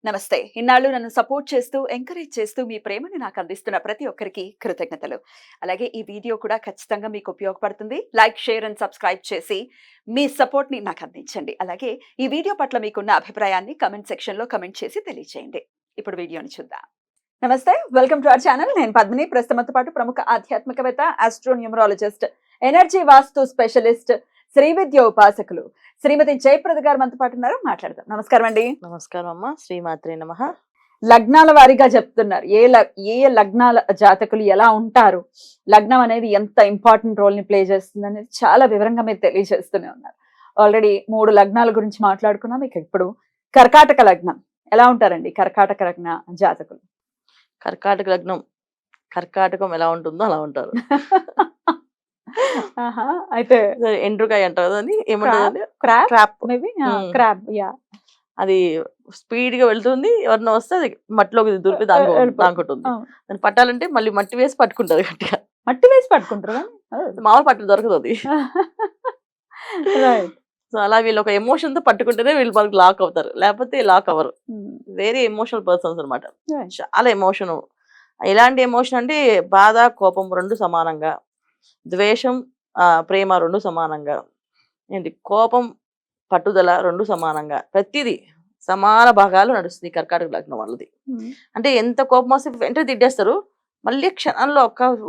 నమస్తే. ఇన్నాళ్ళు నన్ను సపోర్ట్ చేస్తూ, ఎంకరేజ్ చేస్తూ మీ ప్రేమని నాకు అందిస్తున్న ప్రతి ఒక్కరికి కృతజ్ఞతలు. అలాగే ఈ వీడియో కూడా ఖచ్చితంగా మీకు ఉపయోగపడుతుంది. లైక్, షేర్ అండ్ సబ్స్క్రైబ్ చేసి మీ సపోర్ట్‌ని నాకు అందించండి. అలాగే ఈ వీడియో పట్ల మీకున్న అభిప్రాయాన్ని కామెంట్ సెక్షన్‌లో కామెంట్ చేసి తెలియజేయండి. ఇప్పుడు వీడియోని చూద్దాం. నమస్తే. Welcome to our channel. నేను పద్మిని. ప్రస్తుతంతో పాటు ప్రముఖ ఆధ్యాత్మికవేత్త, ఆస్ట్రోన్యూమరాలజిస్ట్, ఎనర్జీ వాస్తు స్పెషలిస్ట్, శ్రీ విద్య ఉపాసకులు శ్రీమతి జయప్రద గారు మనతో పాటు ఉన్నారు. మాట్లాడదాం. నమస్కారం అండి. నమస్కారం అమ్మ. శ్రీమాత్రే నమః. లగ్నాల వారీగా చెప్తున్నారు. ఏ లగ్నాల జాతకులు ఎలా ఉంటారు, లగ్నం అనేది ఎంత ఇంపార్టెంట్ రోల్ ని ప్లే చేస్తుంది అనేది చాలా వివరంగా మీరు తెలియజేస్తూనే ఉన్నారు. ఆల్రెడీ 3 లగ్నాల గురించి మాట్లాడుకున్నాం. ఇక ఇప్పుడు కర్కాటక లగ్నం ఎలా ఉంటారండి? కర్కాటక లగ్న జాతకులు. కర్కాటక లగ్నం, కర్కాటకం ఎలా ఉంటుందో అలా ఉంటారు. ఆహా, అయితే ఎండ్రుకాయ అంటారు కదా, ఏమంటారు, crab trap. Maybe crab. Yeah, అది స్పీడ్ గా వెళ్తుంది, ఎవరిన వస్తే అది మట్టిలోకి దూరిపి దాంకుంటుంది. దాన్ని పట్టాలంటే మళ్ళీ మట్టి వేసి పట్టుకుంటారు గట్టిగా. మట్టి వేసి పట్టుకుంటారు. మామూలు పట్టు దొరకదు అది. సో అలా వీళ్ళు ఒక ఎమోషన్ తో పట్టుకుంటేనే వీళ్ళు మనకు లాక్ అవుతారు, లేకపోతే లాక్ అవ్వరు. వెరీ ఎమోషనల్ పర్సన్స్ అనమాట. చాలా ఎమోషన్. ఎలాంటి ఎమోషన్ అంటే బాధ, కోపం రెండు సమానంగా, ద్వేషం, ప్రేమ రెండు సమానంగా, ఏంటి కోపం, పట్టుదల రెండు సమానంగా, ప్రతిదీ సమాన భాగాలు నడుస్తుంది కర్కాటక లగ్నం వాళ్ళది. అంటే ఎంత కోపం వస్తే వెంటనే తిట్టేస్తారు, మళ్ళీ క్షణంలో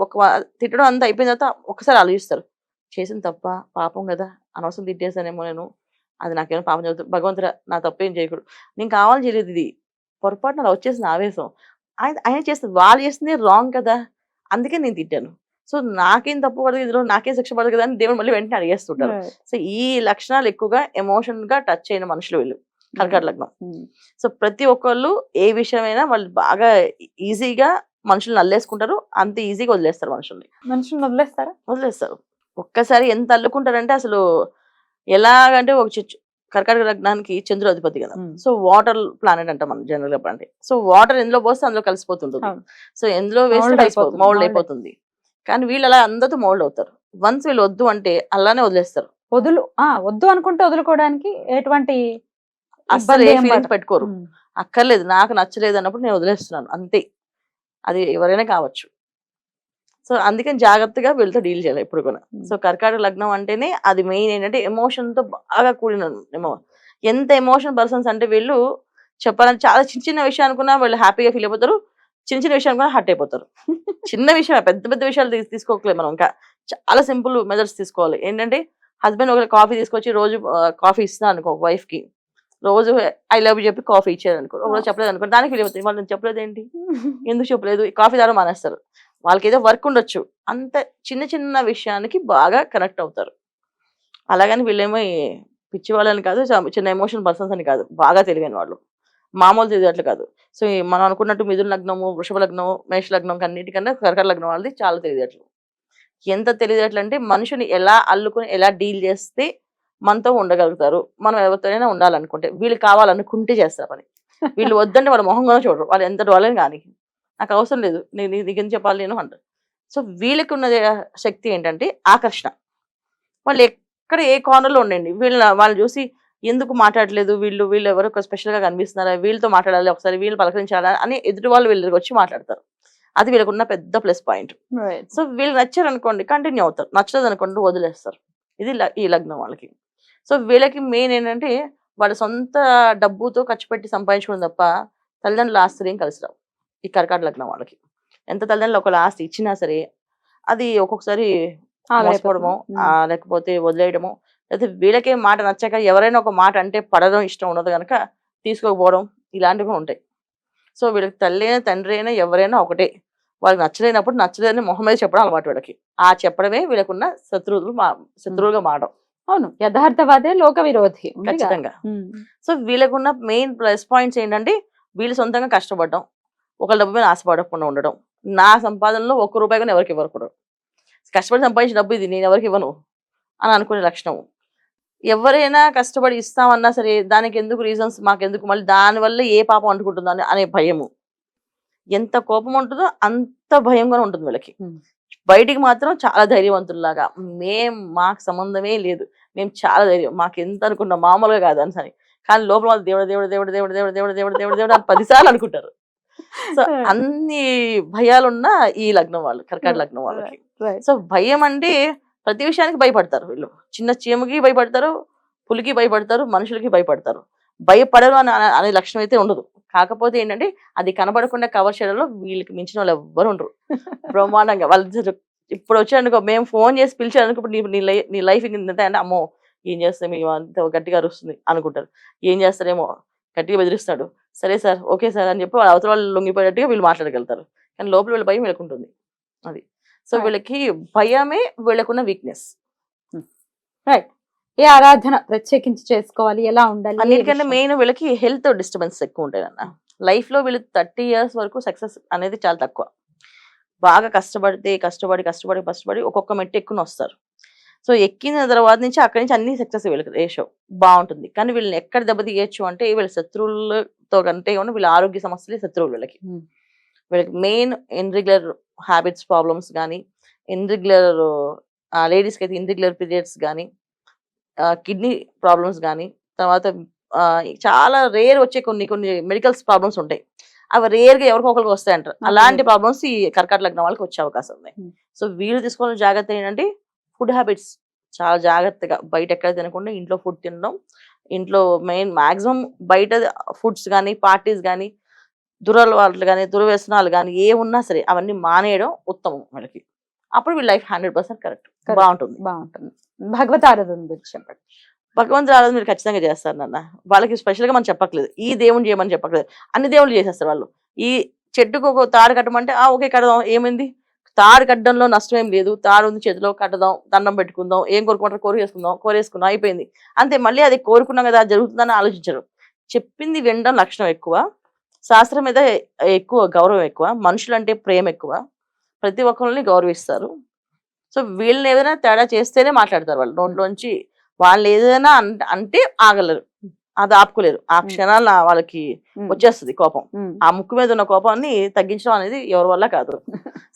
ఒక తిట్టడం అంతా అయిపోయిన తర్వాత ఒకసారి ఆలోచిస్తారు, చేసిన తప్ప, పాపం కదా, అనవసరం తిట్టేసానేమో నేను, అది నాకేమైనా పాపం చదువుతుంది, భగవంతుడా నా తప్పేం చేయకూడదు, నేను కావాలని చేయలేదు, ఇది పొరపాటున అలా వచ్చేసిన ఆవేశం, ఆయన చేస్తుంది, వాళ్ళు చేస్తుంది రాంగ్ కదా, అందుకే నేను తిట్టాను, సో నాకేం తప్పు పడదు, ఇందులో నాకేం శిక్ష పడదు కదా అని దేవుడు మళ్ళీ వెంటనే అడిగేస్తుంటారు. సో ఈ లక్షణాలు ఎక్కువగా ఎమోషన్ గా టచ్ అయిన మనుషులు వీళ్ళు కర్కాటక లగ్నం. సో ప్రతి ఒక్కళ్ళు ఏ విషయమైనా వాళ్ళు బాగా ఈజీగా మనుషుల్ని అల్లేసుకుంటారు, అంత ఈజీగా వదిలేస్తారు మనుషుల్ని వదిలేస్తారు. ఒక్కసారి ఎంత అల్లుకుంటారంటే అసలు ఎలాగంటే కర్కాటక లగ్నానికి చంద్రుడు అధిపతి కదా, సో వాటర్ ప్లానెట్ అంటాం మనం జనరల్ గా. అంటే సో వాటర్ ఎందులో పోస్తే అందులో కలిసిపోతుంటుంది, సో ఎందులో వేస్తే మౌల్డ్ అయిపోతుంది. కానీ వీళ్ళు అలా అందరితో మౌల్డ్ అవుతారు. వన్స్ వీళ్ళు వద్దు అంటే అలానే వదిలేస్తారు. వద్దు అనుకుంటే వదులుకోవడానికి ఎటువంటి అస్సలు ఏ ఫీలింగ్స్ పెట్టుకోరు. అక్కర్లేదు, నాకు నచ్చలేదు అన్నప్పుడు నేను వదిలేస్తున్నాను అంతే, అది ఎవరైనా కావచ్చు. సో అందుకని జాగ్రత్తగా వీళ్ళతో డీల్ చేయాలి ఎప్పుడు కూడా. సో కర్కాటక లగ్నం అంటేనే అది మెయిన్ ఏంటంటే ఎమోషన్ తో బాగా కూడిన ఎంత ఎమోషన్ పర్సన్స్ అంటే వీళ్ళు చెప్పాలంటే చాలా చిన్న చిన్న విషయం అనుకున్నా వీళ్ళు హ్యాపీగా ఫీల్ అయిపోతారు, చిన్న చిన్న విషయాలు కూడా హర్ట్ అయిపోతారు. చిన్న విషయం, పెద్ద పెద్ద విషయాలు తీసుకోకలేదు మనం, ఇంకా చాలా సింపుల్ మెజర్స్ తీసుకోవాలి. ఏంటంటే హస్బెండ్ ఒక కాఫీ తీసుకొచ్చి రోజు కాఫీ ఇస్తున్నా అనుకో వైఫ్ కి, రోజు ఐ లవ్ యూ చెప్పి కాఫీ ఇచ్చారు అనుకో, రోజు చెప్పలేదు అనుకో, దానికి ఫీల్ అవుతుంది, వాళ్ళు చెప్పలేదు ఏంటి, ఎందుకు చెప్పలేదు, కాఫీ ద్వారా మానేస్తారు. వాళ్ళకి ఏదో వర్క్ ఉండొచ్చు, అంత చిన్న చిన్న విషయానికి బాగా కనెక్ట్ అవుతారు. అలాగని వీళ్ళేమో పిచ్చి వాళ్ళని కాదు, చిన్న ఎమోషన్ పర్సన్స్ అని కాదు, బాగా తెలివైన వాళ్ళు, మామూలు తెలియట్లు కాదు. సో మనం అనుకున్నట్టు మిథున లగ్నము, వృషభ లగ్నం, మేష లగ్నం అన్నిటికన్నా కర్కాటక లగ్నం వాళ్ళది చాలా తెలియట్లు. ఎంత తెలియట్లు అంటే మనుషుని ఎలా అల్లుకుని ఎలా డీల్ చేస్తే మనతో ఉండగలుగుతారు, మనం ఎవరితోనైనా ఉండాలనుకుంటే, వీళ్ళు కావాలనుకుంటే చేస్తారు పని, వీళ్ళు వద్దంటే వాళ్ళ మొహం కూడా చూడరు, వాళ్ళు ఎంత వాళ్ళని కానీ నాకు అవసరం లేదు, నీకేం చెప్పాలి నేను అంటారు. సో వీళ్ళకి ఉన్న శక్తి ఏంటంటే ఆకర్షణ. వాళ్ళు ఎక్కడ ఏ కార్నర్లో ఉండండి, వాళ్ళు చూసి ఎందుకు మాట్లాడలేదు, వీళ్ళు ఎవరో స్పెషల్ గా కనిపిస్తున్నారా, వీళ్ళతో మాట్లాడాలి, ఒకసారి వీళ్ళు పలకరించాలా అని ఎదుటి వాళ్ళు వీళ్ళకి వచ్చి మాట్లాడతారు. అది వీళ్ళకున్న పెద్ద ప్లస్ పాయింట్. సో వీళ్ళు నచ్చారు అనుకోండి కంటిన్యూ అవుతారు, నచ్చలేదు అనుకోండి వదిలేస్తారు. ఇది ఈ లగ్నం వాళ్ళకి. సో వీళ్ళకి మెయిన్ ఏంటంటే వాళ్ళ సొంత డబ్బుతో ఖర్చు పెట్టి సంపాదించుకోవడం తప్ప తల్లిదండ్రుల ఆస్తులు ఏం కలిసి రావు ఈ కర్కాటక లగ్నం వాళ్ళకి. ఎంత తల్లిదండ్రులు ఒకళ్ళ ఆస్తి ఇచ్చినా సరే అది ఒక్కొక్కసారి మోసపోవడము, లేకపోతే వదిలేయడము, లేకపోతే వీళ్ళకే మాట నచ్చాక ఎవరైనా ఒక మాట అంటే పడడం ఇష్టం ఉండదు కనుక తీసుకోకపోవడం, ఇలాంటివి ఉంటాయి. సో వీళ్ళకి తల్లి అయినా తండ్రి అయినా ఎవరైనా ఒకటే, వాళ్ళకి నచ్చలేనప్పుడు నచ్చలేదని మొహం మీద చెప్పడం అలవాటు వీళ్ళకి. ఆ చెప్పడమే వీళ్ళకున్న శత్రువులుగా మారడం. అవును, యథార్థవాదే లోక విరోధి ఖచ్చితంగా. సో వీళ్ళకున్న మెయిన్ ప్లస్ పాయింట్స్ ఏంటంటే వీళ్ళు సొంతంగా కష్టపడడం, ఒకళ్ళ డబ్బు మీద ఆశపడకుండా ఉండడం, నా సంపాదనలో ₹1 కూడా ఎవరికి ఇవ్వకూడదు, కష్టపడి సంపాదించిన డబ్బు ఇది నేను ఎవరికి ఇవ్వను అని అనుకునే లక్షణం. ఎవరైనా కష్టపడి ఇస్తామన్నా సరే దానికి ఎందుకు రీజన్స్ మాకెందుకు, మళ్ళీ దానివల్ల ఏ పాపం అంటుకుంటుందో అనే భయము. ఎంత కోపం ఉంటుందో అంత భయంగానే ఉంటుంది వీళ్ళకి. బయటికి మాత్రం చాలా ధైర్యవంతుల్లాగా, మాకు సంబంధమే లేదు, మేము చాలా ధైర్యం, మాకు ఎంత అనుకున్నాం మామూలుగా కాదు అని కానీ లోపల వాళ్ళు దేవుడు దేవుడు దేవుడు దేవుడు దేవుడు దేవుడు దేవుడు దేవుడు దేవుడు అని 10 సార్లు అనుకుంటారు. సో అన్ని భయాలున్న ఈ లగ్నం వాళ్ళు, కర్కాటక లగ్నం వాళ్ళకి. సో భయం అంటే ప్రతి విషయానికి భయపడతారు వీళ్ళు. చిన్న చీమకి భయపడతారు, పులికి భయపడతారు, మనుషులకి భయపడతారు. భయపడరు అనే లక్షణం అయితే ఉండదు. కాకపోతే ఏంటంటే అది కనబడకుండా కవర్ చేయడంలో వీళ్ళకి మించిన వాళ్ళు ఎవ్వరు ఉండరు. బ్రహ్మాండంగా వాళ్ళు ఇప్పుడు వచ్చారనుకో, మేము ఫోన్ చేసి పిలిచారనుకో, ఇప్పుడు నీ లైఫ్ ఇంత అంటే అమ్మో ఏం చేస్తాం అంత గట్టిగా అరుస్తుంది అనుకుంటారు. ఏం చేస్తారేమో గట్టిగా బెదిరిస్తాడు, సరే సార్ ఓకే సార్ అని చెప్పి అవతల వాళ్ళు లొంగిపోయేట్టుగా వీళ్ళు మాట్లాడగలుగుతారు. కానీ లోపల వీళ్ళ భయం వీళ్ళకుంటుంది. అది సో వీళ్ళకి భయమే వీళ్ళకున్న వీక్నెస్. రైట్. ఏ ఆరాధన ప్రత్యేకించి చేసుకోవాలి, ఎలా ఉండాలి? అన్నిటికంటే మెయిన్ వీళ్ళకి హెల్త్ డిస్టర్బెన్స్ ఎక్కువ ఉంటాయి అన్న. లైఫ్ లో వీళ్ళు 30 years వరకు సక్సెస్ అనేది చాలా తక్కువ. బాగా కష్టపడి ఒక్కొక్క మెట్టు ఎక్కువ వస్తారు. సో ఎక్కిన తర్వాత నుంచి అక్కడి నుంచి అన్ని సక్సెస్ వీళ్ళకి రేషో బాగుంటుంది. కానీ వీళ్ళని ఎక్కడ దెబ్బతీయచ్చు అంటే వీళ్ళ శత్రువులతో కంటే వీళ్ళ ఆరోగ్య సమస్యలే శత్రువులు వీళ్ళకి. వీళ్ళకి మెయిన్ ఇన్రెగ్యులర్ హ్యాబిట్స్ ప్రాబ్లమ్స్ కానీ, ఇన్రెగ్యులర్ లేడీస్కి అయితే ఇన్రెగ్యులర్ పీరియడ్స్ కానీ, కిడ్నీ ప్రాబ్లమ్స్ కానీ, తర్వాత చాలా రేర్ వచ్చే కొన్ని మెడికల్స్ ప్రాబ్లమ్స్ ఉంటాయి. అవి రేర్గా ఎవరికొకరికి వస్తాయంటారు. అలాంటి ప్రాబ్లమ్స్ ఈ కర్కాటక లగ్నం వాళ్ళకి వచ్చే అవకాశం ఉంది. సో వీళ్ళు తీసుకోవాల్సిన జాగ్రత్త ఏంటంటే ఫుడ్ హ్యాబిట్స్ చాలా జాగ్రత్తగా, బయట ఎక్కడ తినకుండా ఇంట్లో ఫుడ్ తినడం. ఇంట్లో మెయిన్ మాక్సిమం బయట ఫుడ్స్ కానీ, పార్టీస్ కానీ, దురలవాట్లు కానీ, దుర్వ్యసనాలు కానీ ఏమున్నా సరే అవన్నీ మానేయడం ఉత్తమం వాళ్ళకి. అప్పుడు వీళ్ళ లైఫ్ 100% కరెక్ట్ బాగుంటుంది. భగవత్ ఆరాధన గురించి చెప్పండి. భగవంతుడు ఆరాధన మీరు ఖచ్చితంగా చేస్తారు నాన్న. వాళ్ళకి స్పెషల్గా మనం చెప్పట్లేదు, ఈ దేవుని చేయమని చెప్పట్లేదు, అన్ని దేవుళ్ళు చేసేస్తారు వాళ్ళు. ఈ చెట్టుకు ఒక తాడు కట్టమంటే ఓకే కడదాం, ఏమైంది, తాడు కట్టడంలో నష్టం ఏం లేదు, తాడు ఉంది చేతిలో కట్టదాం, దండం పెట్టుకుందాం, ఏం కోరుకుంటారు కోరేసుకుందాం అయిపోయింది అంతే. మళ్ళీ అది కోరుకున్నాం కదా జరుగుతుందని ఆలోచించరు. చెప్పింది వినడం లక్షణం ఎక్కువ, శాస్త్రం మీద ఎక్కువ గౌరవం ఎక్కువ, మనుషులంటే ప్రేమ ఎక్కువ, ప్రతి ఒక్కరిని గౌరవిస్తారు. సో వీళ్ళని ఏదైనా తేడా చేస్తేనే మాట్లాడతారు వాళ్ళు నోట్లోంచి. వాళ్ళు ఏదైనా అంటే ఆగలేరు, అది ఆపుకోలేరు. ఆ క్షణాలు వాళ్ళకి వచ్చేస్తుంది కోపం. ఆ ముక్కు మీద ఉన్న కోపాన్ని తగ్గించడం అనేది ఎవరి వల్ల కాదు.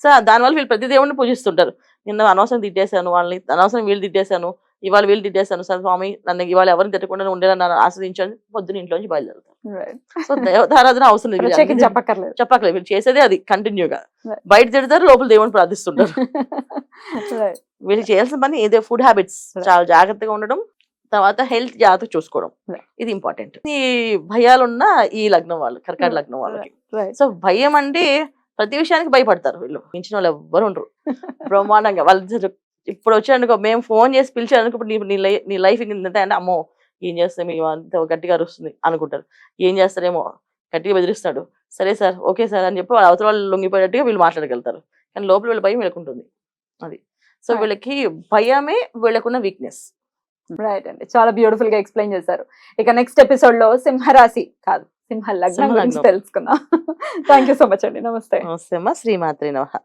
సో దానివల్ల వీళ్ళు ప్రతి దేవుడిని పూజిస్తుంటారు. నిన్న అనవసరం తిట్టేశాను వాళ్ళని, అనవసరం వీళ్ళు తిట్టేశాను, ఇవాళ వీళ్ళు తిట్టేశాను, సరే స్వామి నన్ను ఇవాళ ఎవరిని తిట్టకుండా ఉండేలా నన్ను ఆస్వాదించని పొద్దున ఇంట్లోంచి బయలుదేరుతారు. సో దేవతారాధన అవసరం లేదు, చెప్పక్కర్లేదు. వీళ్ళు చేసేదే అది కంటిన్యూగా. బయట తిడతారు, లోపల దేవుని ప్రార్థిస్తుంటారు. వీళ్ళు చేయాల్సిన పని ఏదో ఫుడ్ హ్యాబిట్స్ చాలా జాగ్రత్తగా ఉండడం, తర్వాత హెల్త్ జాగ్రత్త చూసుకోవడం, ఇది ఇంపార్టెంట్. ఈ భయాలున్న ఈ లగ్నం వాళ్ళు, కర్కాటక లగ్నం వాళ్ళకి. సో భయం అంటే ప్రతి విషయానికి భయపడతారు వీళ్ళు. మించిన వాళ్ళు ఎవ్వరు ఉండరు. బ్రహ్మాండంగా వాళ్ళు ఇప్పుడు వచ్చారనుకో, మేము ఫోన్ చేసి పిలిచారనుకో, ఇప్పుడు నీ లైఫ్ ఇంత అంటే అమ్మో ఏం చేస్తాం అంత గట్టిగా అరుస్తుంది అనుకుంటారు. ఏం చేస్తారేమో గట్టిగా బెదిరిస్తాడు, సరే సార్ ఓకే సార్ అని చెప్పి అవతల వాళ్ళు లొంగిపోయేట్టుగా వీళ్ళు మాట్లాడగలుగుతారు. కానీ లోపల వీళ్ళ భయం వీళ్ళకుంటుంది. అది సో వీళ్ళకి భయమే వీళ్ళకున్న వీక్నెస్. రైట్ అండి, చాలా బ్యూటిఫుల్ గా ఎక్స్ప్లెయిన్ చేశారు. ఇక నెక్స్ట్ ఎపిసోడ్ లో సింహరాశి కాదు సింహ లగ్నం గురించి తెలుసుకుందాం. థ్యాంక్ యూ సో మచ్ అండి. నమస్తే. నమస్తే అమ్మా. శ్రీమాత్రే నమః.